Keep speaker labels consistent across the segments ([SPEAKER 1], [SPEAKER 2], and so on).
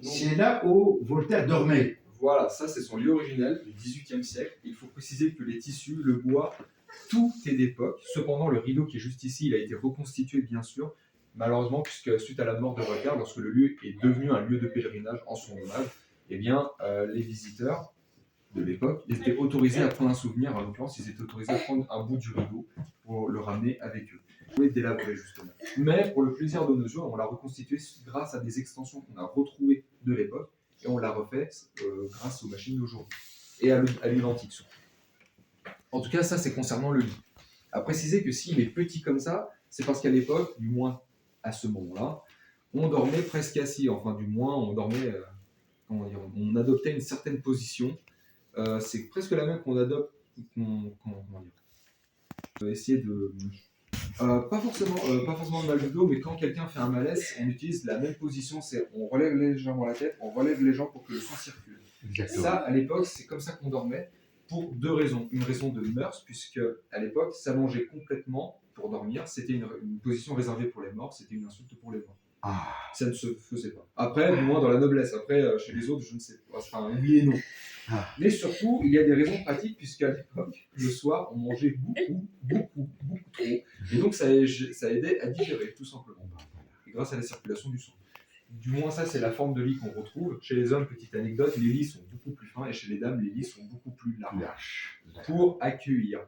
[SPEAKER 1] C'est là où Voltaire dormait.
[SPEAKER 2] Voilà, ça c'est son lit originel du XVIIIe siècle. Il faut préciser que les tissus, le bois, tout est d'époque. Cependant, le rideau qui est juste ici, il a été reconstitué bien sûr, malheureusement, puisque suite à la mort de Voltaire, lorsque le lieu est devenu un lieu de pèlerinage en son hommage, eh bien, les visiteurs de l'époque étaient autorisés à prendre un souvenir. En l'occurrence, ils étaient autorisés à prendre un bout du rideau pour le ramener avec eux. Vous pouvez délaborer justement. Mais pour le plaisir de nos jours, on l'a reconstitué grâce à des extensions qu'on a retrouvées de l'époque et on l'a refait grâce aux machines d'aujourd'hui et à l'identique surtout. En tout cas, ça c'est concernant le lit. À préciser que s'il est petit comme ça, c'est parce qu'à l'époque, du moins à ce moment-là, on dormait presque assis. Enfin, du moins, on dormait, on adoptait une certaine position. C'est presque la même qu'on adopte. Essayer de pas forcément le mal de dos, mais quand quelqu'un fait un malaise, on utilise la même position, c'est on relève légèrement la tête, on relève les jambes pour que le sang circule. Exactement. Ça, à l'époque, c'est comme ça qu'on dormait pour deux raisons. Une raison de mœurs, puisque à l'époque, s'allonger complètement pour dormir, c'était une position réservée pour les morts, c'était une insulte pour les morts. Ah. Ça ne se faisait pas. Après, du moins dans la noblesse. Après, chez les autres, je ne sais pas. Enfin, oui et non. Ah. Mais surtout, il y a des raisons pratiques, puisqu'à l'époque, le soir, on mangeait beaucoup trop. Et donc, ça aidait à digérer, tout simplement. Et grâce à la circulation du sang. Du moins, ça, c'est la forme de lit qu'on retrouve. Chez les hommes, petite anecdote, les lits sont beaucoup plus fins, et chez les dames, les lits sont beaucoup plus larges. Pour accueillir.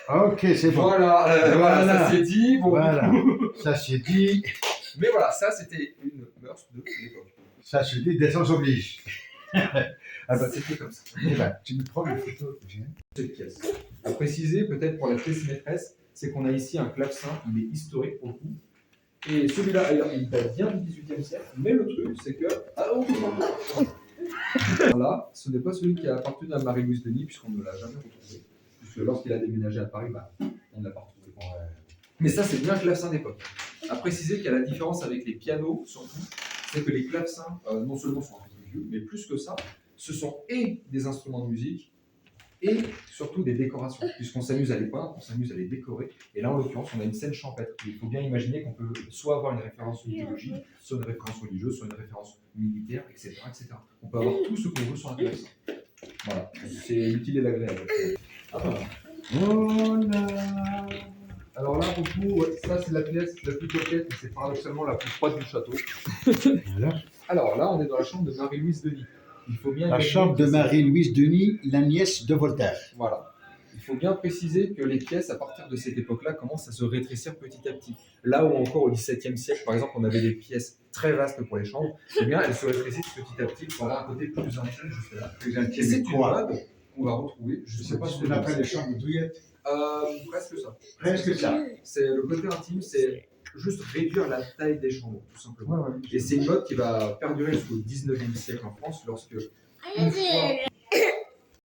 [SPEAKER 1] Ok, c'est bon.
[SPEAKER 2] Voilà, ça c'est dit. Bon.
[SPEAKER 1] Voilà, ça c'est dit.
[SPEAKER 2] Mais voilà, ça, c'était une mœurs de l'époque.
[SPEAKER 1] Ça se dit, décence oblige.
[SPEAKER 2] Ah bah, c'était comme ça.
[SPEAKER 1] Tu me prends une photo.
[SPEAKER 2] Cette pièce. À préciser, peut-être pour la pièce maîtresse, c'est qu'on a ici un clavecin, il est historique pour le coup. Et celui-là, il date bien du XVIIIe siècle, mais le truc, c'est que. Voilà, ce n'est pas celui qui a appartenu à Marie-Louise Denis, puisqu'on ne l'a jamais retrouvé. Puisque lorsqu'il a déménagé à Paris, on ne l'a pas retrouvé. Mais ça, c'est bien un clavecin d'époque. À préciser qu'il y a la différence avec les pianos, surtout, c'est que les clavecins, non seulement sont un peu vieux, mais plus que ça, ce sont et des instruments de musique, et surtout des décorations, puisqu'on s'amuse à les peindre, on s'amuse à les décorer, et là en l'occurrence on a une scène champêtre. Il faut bien imaginer qu'on peut soit avoir une référence mythologique, soit une référence religieuse, soit une référence militaire, etc. On peut avoir tout ce qu'on veut sur un clavecin. Voilà, c'est l'utile et l'agréable. Ah voilà. Voilà. Alors là, pour vous, ça c'est la pièce la plus coquette, c'est paradoxalement la plus froide du château. Alors là, on est dans la chambre de Marie-Louise Denis. Il faut bien
[SPEAKER 1] la chambre de Marie-Louise Denis, la nièce de Voltaire.
[SPEAKER 2] Voilà. Il faut bien préciser que les pièces, à partir de cette époque-là, commencent à se rétrécir petit à petit. Là où encore au XVIIe siècle, par exemple, on avait des pièces très vastes pour les chambres, eh bien, elles se rétrécissent petit à petit pour avoir un côté plus intime jusque là. Et c'est une mode qu'on va retrouver.
[SPEAKER 1] Je ne sais pas ce qu'on appelle les chambres douillettes.
[SPEAKER 2] Presque ça.
[SPEAKER 1] Presque ça.
[SPEAKER 2] C'est le côté intime, c'est juste réduire la taille des chambres, tout simplement. Ouais. Et c'est une mode qui va perdurer jusqu'au 19e siècle en France, lorsque une fois